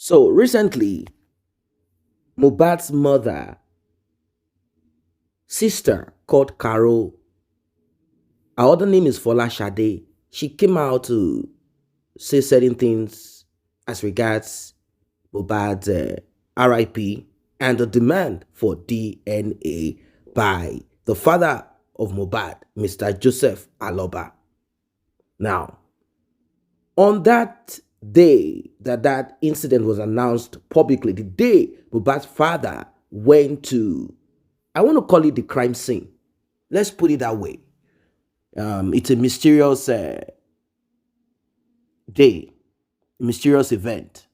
So recently, Mohbad's sister called Carol, her other name is Fola Shade. She came out to say certain things as regards Mohbad's RIP and the demand for DNA by the father of Mohbad, Mr. Joseph Aloba. Now, on that day that incident was announced publicly, the day Mohbad's father went to, I want to call it the crime scene. Let's put it that way. It's a mysterious day, mysterious event.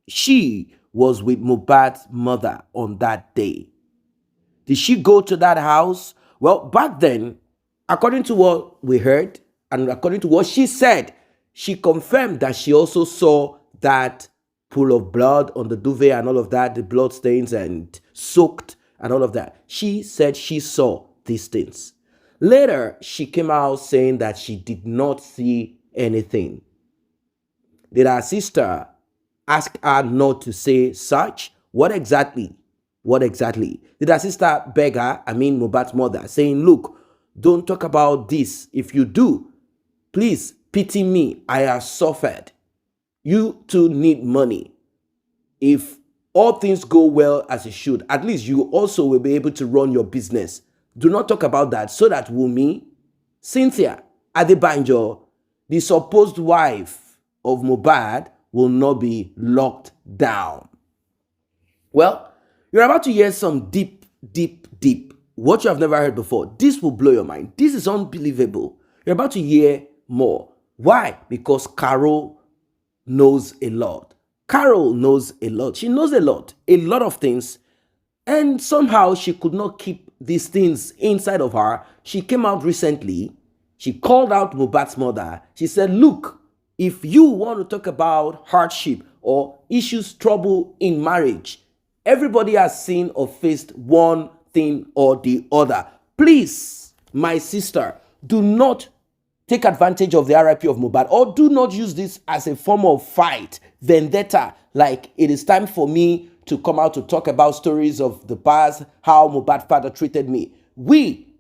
She was with Mohbad's mother on that day. Did she go to that house? Well, back then, according to what we heard and according to what she said, she confirmed that she also saw that pool of blood on the duvet and all of that, the blood stains and soaked and all of that. She said she saw these things. Later, she came out saying that she did not see anything. Did her sister ask her not to say such? What exactly? What exactly? Did her sister beg her, Mohbad's mother, saying, look, don't talk about this. If you do, please pity me. I have suffered. You too need money. If all things go well as it should, at least you also will be able to run your business. Do not talk about that so that Wunmi, Cynthia Adebanjo, the supposed wife of Mohbad, will not be locked down. Well, you're about to hear some deep, what you have never heard before. This will blow your mind. This is unbelievable. You're about to hear more. Why? Because Carol knows a lot. Carol knows a lot. She knows a lot of things. And somehow she could not keep these things inside of her. She came out recently. She called out Mohbad's mother. She said, look, if you want to talk about hardship or issues, trouble in marriage, everybody has seen or faced one thing or the other. Please, my sister, do not take advantage of the RIP of Mohbad, or do not use this as a form of fight, vendetta, like it is time for me to come out to talk about stories of the past, how Mohbad's father treated me. We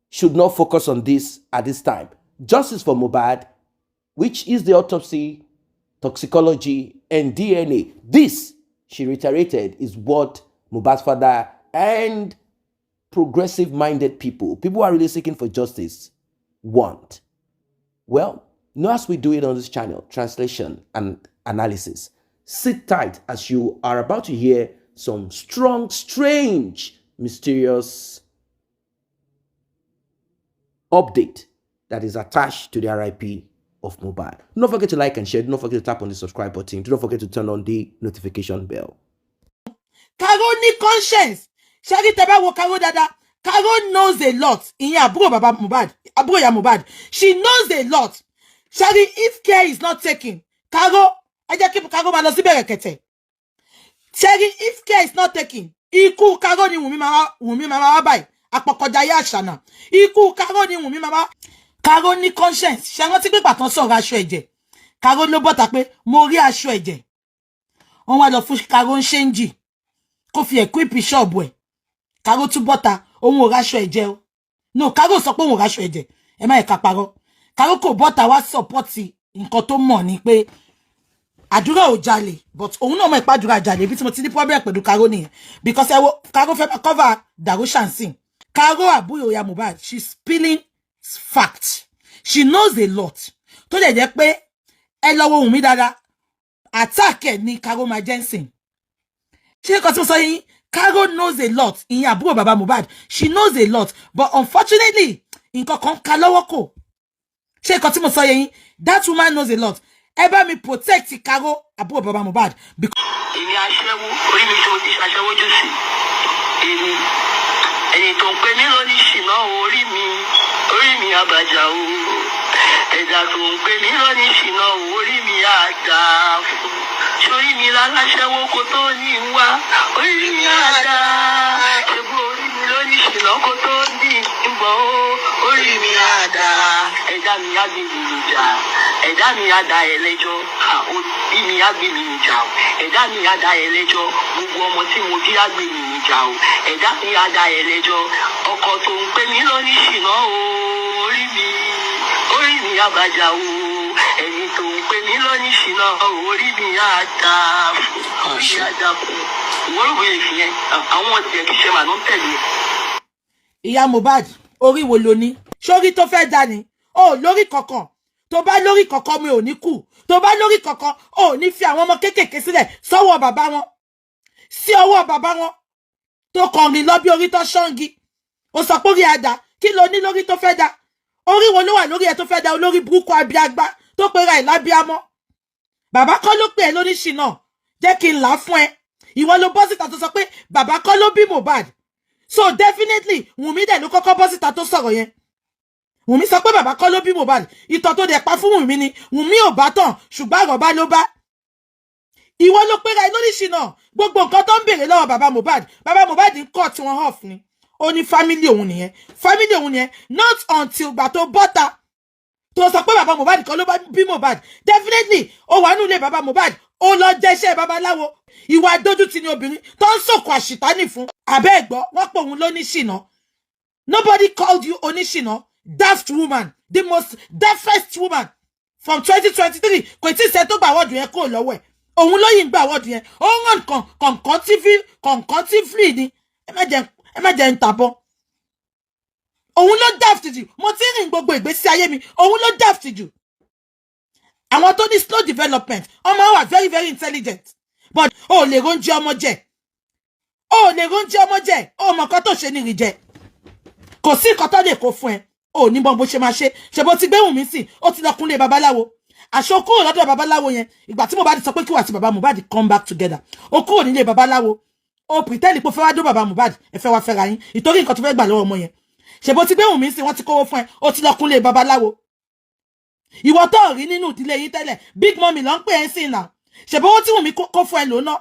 should not focus on this at this time. Justice for Mohbad, which is the autopsy, toxicology, and DNA. This, she reiterated, is what Mohbad's father and progressive-minded people who are really seeking for justice, want. Well, as we do it on this channel, translation and analysis, sit tight as you are about to hear some strong, strange, mysterious update that is attached to the RIP of Mohbad. Do not forget to like and share. Do not forget to tap on the subscribe button. Do not forget to turn on the notification bell. Carol ní conscience. Shari teba wo Carol dada. Carol knows a lot. Ìyẹn àbúrò baba Mohbad, àbúrò ìyá Mohbad. She knows a lot. Shari, if care is not taken, Carol, ẹ jẹ́ kí Carol máa lọ sí bẹ̀rẹ̀kẹ̀tẹ̀. Shari, if care is not taken, ikú Carol ni Wunmi máa wá báyìí. Àpọ̀kọ̀jayé àṣànà. Ikú Carol ni Wunmi máa wá. Carol ní conscience. Ṣé rántí pé pàtàn sọ̀rọ̀ aṣọ ẹ̀jẹ̀. Carol ló bọ́ta pé mo rí aṣọ ẹ̀jẹ̀. Wọ́n wá lọ fún Carol ṣéǹjì. Kó fi equip ṣọ́ọ̀bù ẹ̀. Carol tún bọ́ta òun ò ráṣọ ẹ̀jẹ̀ o. No, Carol sọ pé òun ò ráṣọ ẹ̀jẹ̀. Ẹ má ẹ̀ka parọ́. Carol kò bọ́ta wá sọ́pọ́tì nǹkan tó mọ̀ ni pé àdúrà ò jalè, but òun náà mọ̀ ìpá àdúrà jalè bí tí mo ti ní problem pẹ̀lú Carol nìyẹn. Because Carol fẹ́ cover Darushan sin. Carol àbúrò ìyá Mohbad, she's spilling facts. She knows a lot. Tó dẹ̀ jẹ́ pé ẹ lọ́wọ́ Wunmi dáadáa. Attack ẹ̀ ní Carol máa jẹ́nsìn. Ṣé nǹkan tí mo sọ yín? Carol knows a lot. Ìyẹn àbúrò baba Mohbad. She knows a lot. But unfortunately, nǹkan kan ká lọ́wọ́ kò. Ṣé nǹkan tí mo sọ yín? That woman knows a lot. Ẹ bá mi protect Carol àbúrò baba Mohbad. Èmi aṣẹ́wó, orí mi tí mo ti ṣaṣẹ́wó jù sí. Èmi, ẹni tó ń pè mí lóní ṣìnà orí mi àbàjá o. Ẹ̀dá tó ń pè mí lóní ṣìnà orí mi àdá. Sórí mi láláṣẹ́wó kó tó ní wá, orí mi àdá. Ṣègbó orí mi lóní ṣìnà kó tó ní bọ̀ ó, orí mi àdá. Ẹ̀dá mi á gbé ìjà, ẹ̀dá mi á da ẹ lẹ́jọ́ bí mi á gbé mi níjà o ẹ̀dá mi á da ẹ lẹ́jọ́ gbogbo ọmọ tí mo bí á gbé mi níjà o ẹ̀dá mi á da ẹ lẹ́jọ́ ọkọ tó ń pè mí lóní ṣìnà o orí mi á bàjá o ẹni tó ń pè mí lóní ṣìnà orí mi á da orí mi á da fún ìwọ́n rògbò yẹn fi yẹn àwọn ọ̀tẹ̀ kì í ṣe màá ló ń tẹ̀lé. ìyá Mohbad orí wo lo ní sórí tó fẹ́ dání o lórí kankan tó bá lórí kankan mi ò ní kú tó bá lórí kankan ò ní fi àwọn ọmọ kéékèèké sílẹ̀ sọ́wọ́ bàbá wọn sí ọwọ́ bàbá wọn tó kọrin lọ bí orí tó ṣọ́ngi ó sọ pé orí àdá kí ló ní lórí tó fẹ́ dá orí wo ló wà lórí ẹ̀ tó fẹ́ dá olórí burúkú abiagbá tó pera ẹ̀ lábíamọ́ bàbá kọ́ ló pè é lóníṣìnà jẹ́ kí n là á fún ẹ ìwọ ló bọ́ síta tó sọ pé bàbá kọ́ ló bí Mohbad so definitely Wunmi dẹ̀ ló kọ́kọ́ bọ́ síta tó sọ̀rọ̀ yẹn Wunmi sọ pé bàbá kọ́ ló bí Mohbad ìtàn tó dẹ̀ pa fún Wunmi ni Wunmi ò bá tàn ṣùgbọ́n àrọ̀bá ló bá ìwọ ló pera ẹ lóníṣìnà gbogbo nǹkan tó ń béèrè lọ́wọ́ bàbá Mohbad ń kọ́ tí wọ́n off ni ó ní family òun nìyẹn not until gbà tó bọ́ta tó sọ pé bàbá Mohbad kọ́ ló bí Mohbad definitely ó wà nílé bàbá Mohbad ó lọ jẹ́ṣẹ́ babaláwo ìwà àdójútì ni obìnrin tó ń sòkò àṣìtánì fún abẹ́ ẹ̀gbọ́ wọ́n pè òun lóníṣìnà nobody called you oníṣìnà daft woman the most daftest woman from 2023 kò tí ì sẹ́ tó gbà wọ́ọ̀dù yẹn kúrò lọ́wọ́ ẹ̀ òun ló yìn gbà wọ́ọ̀dù yẹn ó ń ràn concoctively ni ẹ má jẹ́ ń tàbọ̀ òun ló daft jù mo ti rìn gbogbo ìgbésí ayé mi òun ló daft jù àwọn tó ní slow development ọmọ wà very very intelligent but o lè róúnjẹ ọmọ jẹ o mọ nǹkan tó ṣe ní ìrìjẹ kò sí nǹkan tó lè kó fún ẹ o ní bó ṣe máa ṣe bó ti gbé Wùnmí sí ó ti lọ kúnlé babaláwo àṣọ kúrò lọ́dọ̀ babaláwo yẹn ìgbà tí Mohbad sọ pé kí wà tí baba Mohbad come back together ó kúrò nílé babaláwo ó pretend pé fẹ́ wá dó baba Mohbad ẹ fẹ́ wá fẹ́ra yín ìtorí nǹkan tó fẹ́ gbà lọ́wọ́ ọmọ yẹn bó ti gbé Wùnmí sí wọ́n ti kówó fún ẹ ó ti lọ kúnlé babaláwo ìwọ tó rí nínú ìdílé yín tẹ́lẹ̀ big mommy ló ń pè é sí ìnà owó tí Wùnmí kó fún ẹ lónà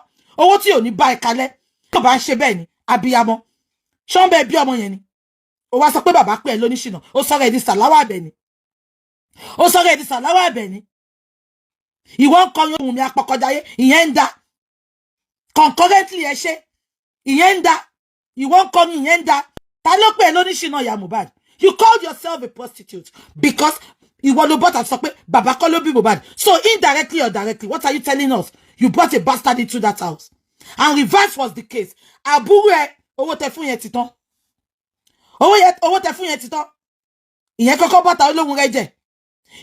owó tí ò ní bá ẹ kalẹ̀ tó bá ń ṣe bẹ́ẹ̀ ni abiyamọ ṣọ́nbẹ́ bí ọmọ yẹn ni ó wá sọ pé bàbá pè é lóníṣìnà ó sọ̀rọ̀ ẹ̀ di sàláwà Àbẹ̀ní ìwọ ń kọrin Wùnmí apọkọjáyé ìyẹn ń da concurrently ẹ ṣe ìyẹn ń da ìwọ ń kọrin ìyẹn ń da ta ló pè é lóníṣìnà ìyá Mohbad you called yourself a prostitute because ìwọ ló bọ́ta sọ pé bàbá kọ́ ló bí Mohbad so indirectly or directly what are you telling us you brought a bastard into that house and reverse was the case àbúrò ẹ owó tẹ fún yẹn ti tán owó tẹ fún yẹn ti tán ìyẹn kọ́kọ́ bọ́ta olóhùn rẹ jẹ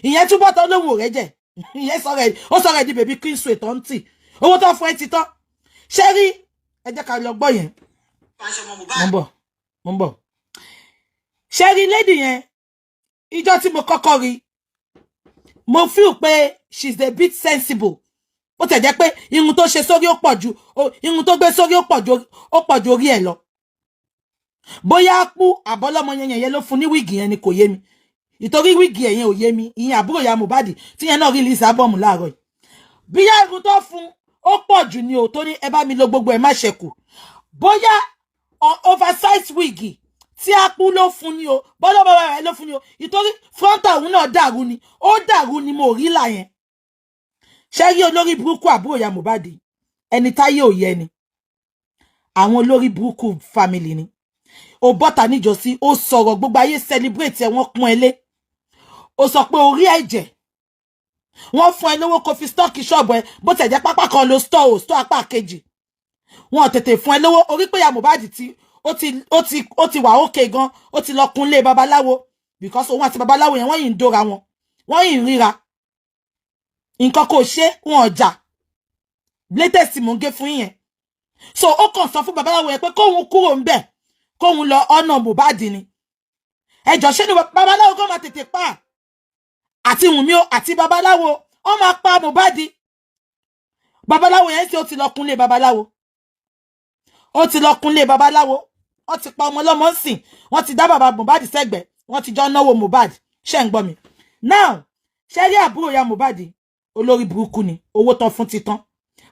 ìyẹn tún bọ́ta olóhùn rẹ jẹ ìyẹn sọ̀rọ̀ ẹ di bèbí queen sweet tó ń tì owó tó fún ẹ ti tán ṣé rí ẹ jẹ́ ká lọ gbọ́ yẹn mo ń bọ̀ ṣé rí lady yẹn ìjọ tí mo kọ́kọ́ rí mo feel pé she's a bit sensible ó tẹ̀ jẹ́ pé irun tó ṣe sórí ó pọ̀ ju irun tó gbé sórí ó pọ̀ ju orí ẹ̀ lọ bóyá pú àbọ́lọ́mọ yẹn ló fún ní wíìgì yẹn ni kò yé mi ìtorí wíìgì yẹn ò yé mi ìyẹn àbúrò ìyá Mohbad tí yẹn náà release album láàárọ̀ yìí bíyá irun tó fún ó pọ̀ jù ni ò tó ní ẹ bá mi lo gbogbo ẹ̀ má ṣẹkù bóyá oversize wíìgì tí a kú ló fún ni o bọ́lọ́ bàbá rẹ̀ ló fún ni o ìtorí frontal òun náà dàrú ni ó dàrú ni mo rí là yẹn ṣé rí olórí burúkú àbúrò ìyá Mohbad ẹni táyé ò yẹ ni àwọn olórí burúkú family ni ó bọ́ta níjọ́sí ó sọ̀rọ̀ gbogbo ayé celebrate ẹ̀ wọ́n pọ́n ẹ lé ó sọ pé orí ẹ̀jẹ̀ wọ́n fún ẹ lówó kó fi stock ṣọ́ọ̀bù ẹ bó tẹ̀ jẹ́ pápá kan lo store apá kejì wọ́n tètè fún ẹ lówó orí pé ìyá Mohbad ó ti wà ókè gan ó ti lọ kúnlé babaláwo because òun àti babaláwo yẹn wọ́n yìí ń dóra wọn wọ́n yìí ń ríra nǹkan kò ṣe wọn ọjà latest mò ń gé fún yẹn so ó kàn sọ fún babaláwo yẹn pé kóhun kúrò ń bẹ̀ kóhun lọ ọ̀nà Mohbad ni ẹjọ́ ṣé ni babaláwo kó máa tètè pa àti Wùnmí àti babaláwo ó máa pa Mohbad babaláwo yẹn sì ó ti lọ kúnlé babaláwo wọ́n ti pa ọmọ ọlọ́mọ sìn wọ́n ti dá bàbá Mohbad sẹ́gbẹ̀ẹ́ wọ́n ti jọ náwó Mohbad ṣé ń gbọ́ mi now ṣé rí àbúrò ya Mohbad olórí burúkú ni owó tán fún títán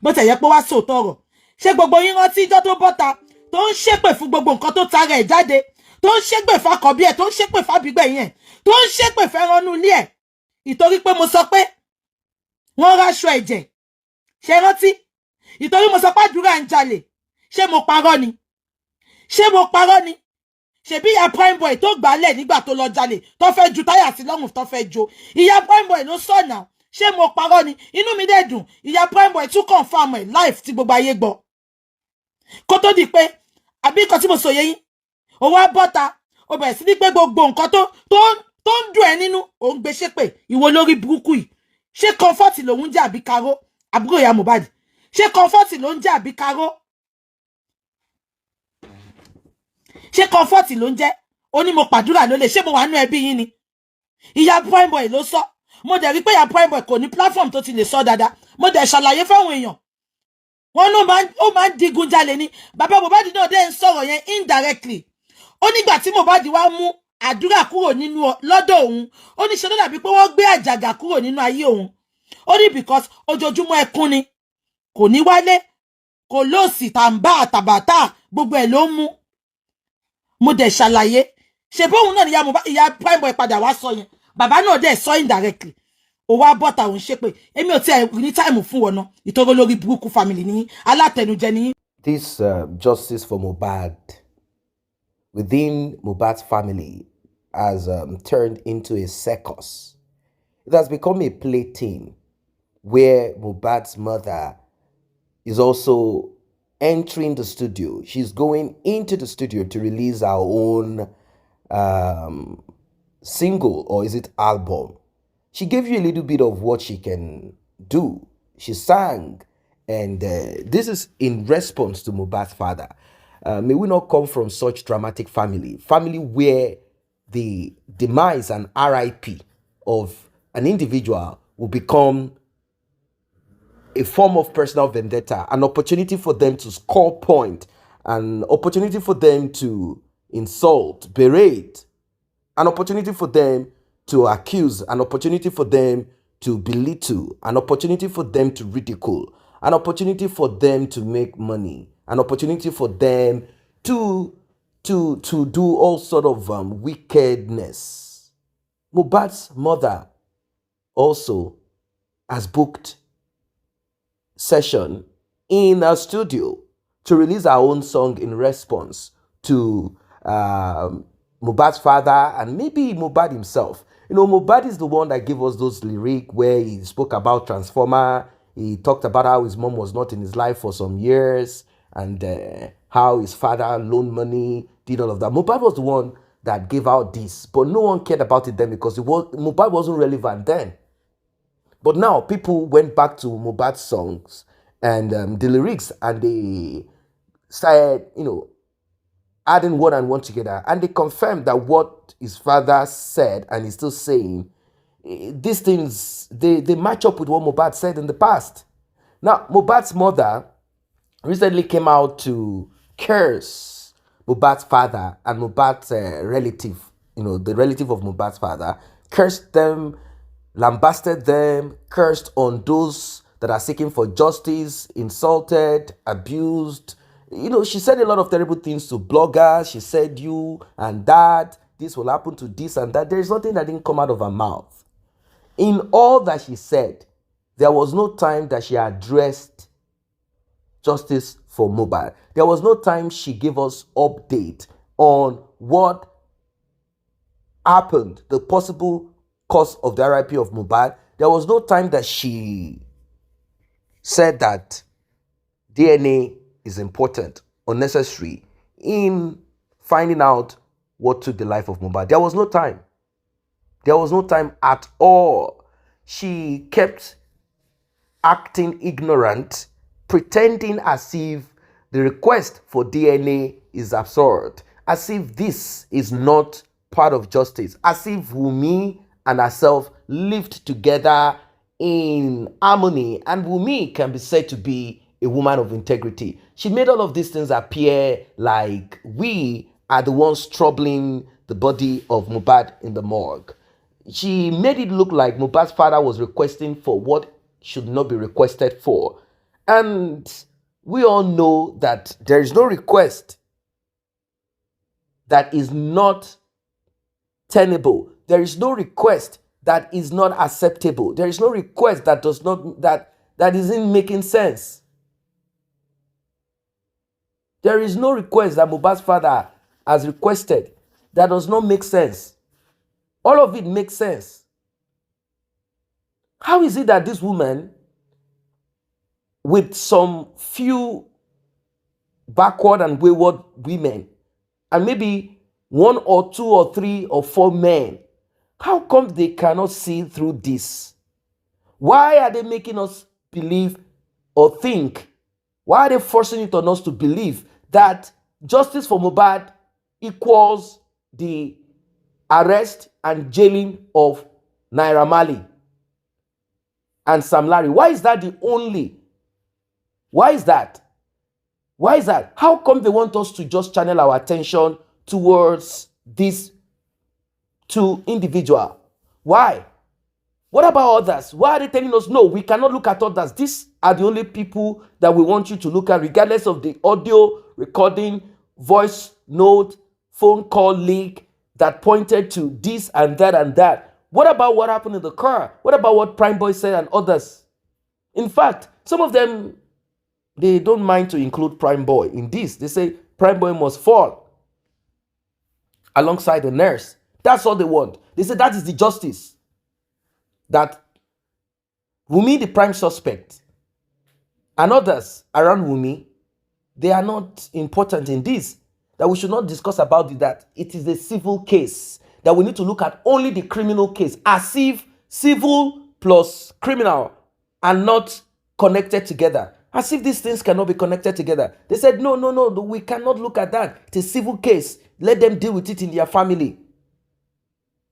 bó tẹ̀ yẹ pé wá sóòótọ́ ọ̀rọ̀ ṣé gbogbo yín rántí ìjọ tó bọ́ta tó ń ṣépè fún gbogbo nǹkan tó tara ẹ̀ jáde tó ń ṣépè fákọ̀bí ẹ̀ tó ń ṣépè fábígbẹ̀ yẹn tó ń ṣépè fẹ́rànú ilé ẹ̀ ìtorí pé mo sọ pé wọ́n ráṣọ ẹ̀jẹ̀ ṣe rántí ìtorí mo sọ pé àdúrà ń jalè ṣé mo parọ́ ni ṣebí ìyá prime boy tó gbálẹ̀ nígbà tó lọ jalè tó fẹ́ ju táyà sí lọ́rùn tó fẹ́ jo ìyá prime boy ló sọ̀nà ṣé mo parọ́ ni inú mi dẹ̀ dùn ìyá prime boy tún confam ẹ̀ live tí gbogbo ayé gbọ́ kó tó di pé àbí nǹkan tí mo sọ yẹ yín ó wá bọ́ta ó bẹ̀rẹ̀ sí ní pé gbogbo nǹkan tó ń dùn ẹ́ nínú òun gbé ṣépè ìwọ lórí burúkú yìí ṣé comfort lòun jẹ́ àbí karo àbúrò ìyá Mohbad ṣé comfort ló ń jẹ́ àbí karo ṣé comfort ló ń jẹ́ ó ní mo pàdúrà lólè ṣé mo wà nú ẹbí yín ni ìyá prime boy ló sọ mo dẹ̀ rí pé ìyá prime boy kò ní platform tó ti lè sọ dáadáa mo dẹ̀ ṣàlàyé fáwọn èèyàn wọn ló máa ń digun jalè ni bàbá Mohbad náà dẹ̀ ń sọ̀rọ̀ yẹn indirectly ó nígbà tí Mohbad wá mú àdúrà kúrò nínú lọ́dọ̀ òun ó ní ṣe ló dàbí pé wọ́n gbé àjàgà kúrò nínú ayé òun ó ní because ojoojúmọ́ ẹkún ni kò ní wálé kò lóòsì tàǹbà àtàbàtà gbogbo ẹ̀ ló ń mú mo dẹ̀ ṣàlàyé ṣe bóun náà ni ìyá prime boy padà wá sọ yẹn bàbá náà dẹ̀ sọ indirectly ó wá bọ́ta òun ṣépè èmi ò tiẹ̀ ní táìmù fún wọn náà ìtọ́rọ lórí burúkú family ní alátẹnujẹ ní. This justice for Mohbad within Mohbad's family has turned into a circus. It has become a plaything where Mohbad's mother is also entering the studio. She's going into the studio to release her own single, or is it album? She gave you a little bit of what she can do. She sang, and this is in response to Mohbad's father. May we not come from such dramatic family where the demise and RIP of an individual will become a form of personal vendetta, an opportunity for them to score point, an opportunity for them to insult, berate, an opportunity for them to accuse, an opportunity for them to belittle, an opportunity for them to ridicule, an opportunity for them to make money, an opportunity for them to do all sort of wickedness. Mohbad's mother also has booked session in a studio to release our own song in response to Mohbad's father and maybe Mohbad himself. You know, Mohbad is the one that gave us those lyrics where he spoke about Transformer. He talked about how his mom was not in his life for some years and how his father loaned money, did all of that. Mohbad was the one that gave out this, but no one cared about it then because Mohbad wasn't relevant then. But now people went back to Mohbad's songs and the lyrics, and they started, adding one and one together, and they confirmed that what his father said and he's still saying, these things, they match up with what Mohbad said in the past. Now, Mohbad's mother recently came out to curse Mohbad's father and Mohbad's relative, the relative of Mohbad's father, cursed them, lambasted them, cursed on those that are seeking for justice, insulted, abused. She said a lot of terrible things to bloggers. She said you and that, this will happen to this and that. There is nothing that didn't come out of her mouth. In all that she said, there was no time that she addressed justice for Mohbad. There was no time she gave us update on what happened, the possible cause of the RIP of Mohbad. There was no time that she said that DNA is important or necessary in finding out what took the life of Mohbad. There was no time. There was no time at all. She kept acting ignorant, pretending as if the request for DNA is absurd, as if this is not part of justice, as if Wunmi and herself lived together in harmony, and Wunmi can be said to be a woman of integrity. She made all of these things appear like we are the ones troubling the body of Mohbad in the morgue. She made it look like Mohbad's father was requesting for what should not be requested for. And we all know that there is no request that is not tenable. There is no request that is not acceptable. There is no request that does not that isn't making sense. There is no request that Mohbad's father has requested that does not make sense. All of it makes sense. How is it that this woman, with some few backward and wayward women, and maybe one or two or three or four men, how come they cannot see through this? Why are they making us believe or think? Why are they forcing it on us to believe that justice for Mohbad equals the arrest and jailing of Naira Marley and Sam Larry? Why is that the only? Why is that? Why is that? How come they want us to just channel our attention towards these two individuals? Why? What about others? Why are they telling us, no, we cannot look at others? These are the only people that we want you to look at, regardless of the audio recording, voice note, phone call leak that pointed to this and that and that. What about what happened in the car? What about what Prime Boy said and others? In fact, some of them, they don't mind to include Prime Boy in this. They say Prime Boy must fall alongside the nurse. That's all they want. They say that is the justice. That Wunmi, the prime suspect, and others around Wunmi, they are not important in this. That we should not discuss about it, that it is a civil case. That we need to look at only the criminal case, as if civil plus criminal are not connected together. As if these things cannot be connected together. They said, no, we cannot look at that. It's a civil case. Let them deal with it in their family.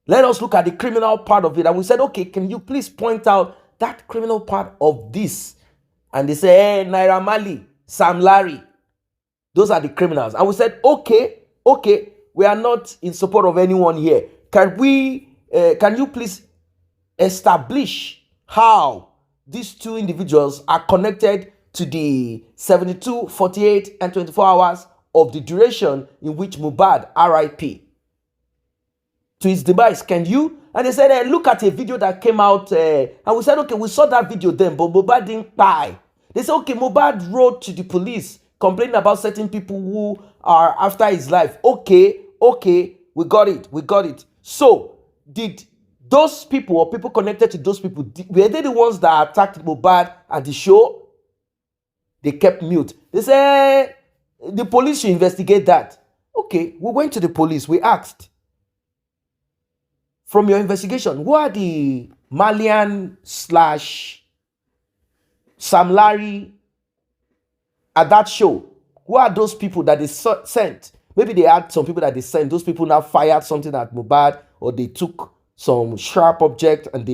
Let us look at the criminal part of it. And we said, okay, can you please point out that criminal part of this? And they say, hey, Naira Marley, Sam Larry, those are the criminals. And we said, okay, we are not in support of anyone here. Can you please establish how these two individuals are connected to the 72, 48, and 24 hours of the duration in which Mohbad, RIP, to his demise? Can you? And they said, look at a video that came out. And we said, okay, we saw that video then, but Mohbad didn't die. They said, okay, Mohbad wrote to the police complaining about certain people who are after his life. Okay, we got it. So, did those people or people connected to those people, were they the ones that attacked Mohbad at the show? They kept mute. They said, the police should investigate that. Okay, we went to the police. We asked, from your investigation, who are the Malian / Sam Larry at that show? Who are those people that they sent? Maybe they had some people that they sent. Those people now fired something at Mohbad, or they took some sharp object and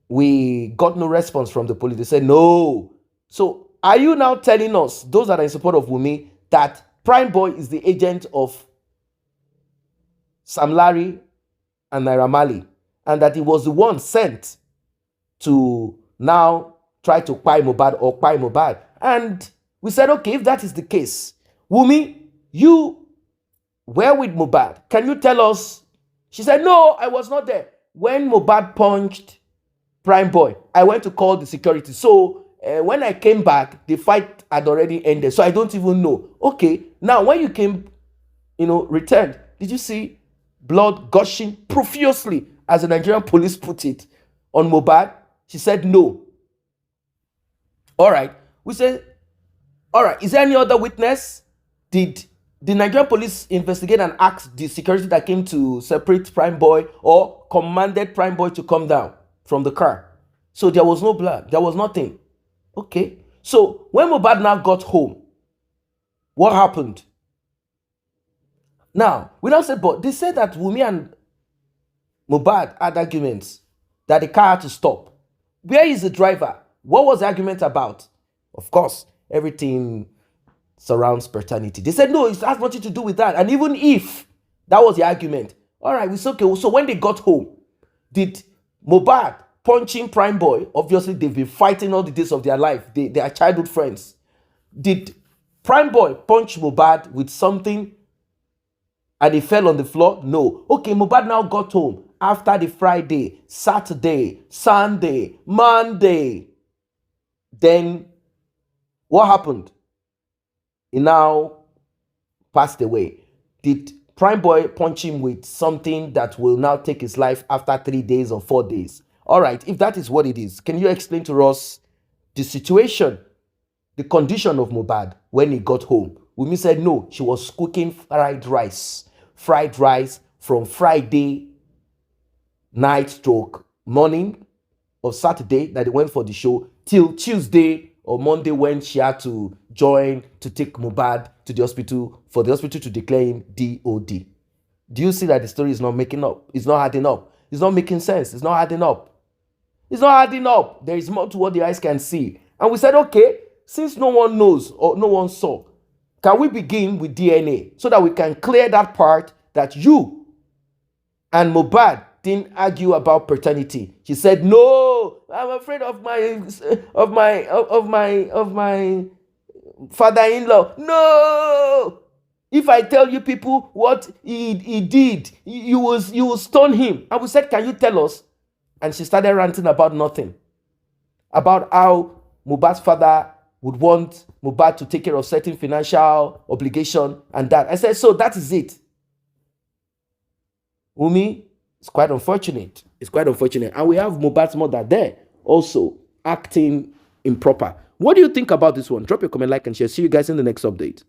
we got no response from the police. They said no. So are you now telling us, those that are in support of Wunmi, that Prime Boy is the agent of Sam Larry and Naira Marley, and that he was the one sent to now try to kpai Mohbad? And we said, okay, if that is the case, Wunmi, you were with Mohbad. Can you tell us? She said, no, I was not there. When Mohbad punched Prime Boy, I went to call the security. So when I came back, the fight had already ended. So I don't even know. Okay, now when you came, returned, did you see blood gushing profusely, as the Nigerian police put it, on Mohbad? She said no. All right. We said, all right, is there any other witness? Did the Nigerian police investigate and ask the security that came to separate Prime Boy, or commanded Prime Boy to come down from the car? So there was no blood. There was nothing. Okay. So when Mohbad now got home, what happened? Now, we now said, but they said that Wunmi and Mohbad had arguments, that the car had to stop. Where is the driver? What was the argument about? Of course, everything surrounds paternity. They said, no, it has nothing to do with that. And even if that was the argument, all right, we said, okay. So when they got home, did Mohbad punching Prime Boy? Obviously, they've been fighting all the days of their life. They are childhood friends. Did Prime Boy punch Mohbad with something and he fell on the floor? No. Okay, Mohbad now got home after the Friday, Saturday, Sunday, Monday. Then what happened? He now passed away. Did Prime Boy punch him with something that will now take his life after 3 days or 4 days? All right, if that is what it is, can you explain to us the situation, the condition of Mohbad when he got home? Wunmi said no, she was cooking fried rice from Friday night stroke morning of Saturday that they went for the show till Tuesday or Monday when she had to join to take Mohbad to the hospital for the hospital to declare him DOD. Do you see that the story is not making up? It's not adding up. It's not making sense. It's not adding up. It's not adding up. There is more to what the eyes can see. And we said, okay, since no one knows or no one saw, can we begin with DNA so that we can clear that part that you and Mohbad didn't argue about paternity? She said, no, I'm afraid of my father-in-law. No, if I tell you people what he did, you will stone him. And we said, can you tell us? And she started ranting about nothing, about how Mohbad's father would want Mohbad to take care of certain financial obligation and that. I said, so that is it. Wunmi, it's quite unfortunate. It's quite unfortunate. And we have Mohbad's mother there also acting improper. What do you think about this one? Drop your comment, like, and share. See you guys in the next update.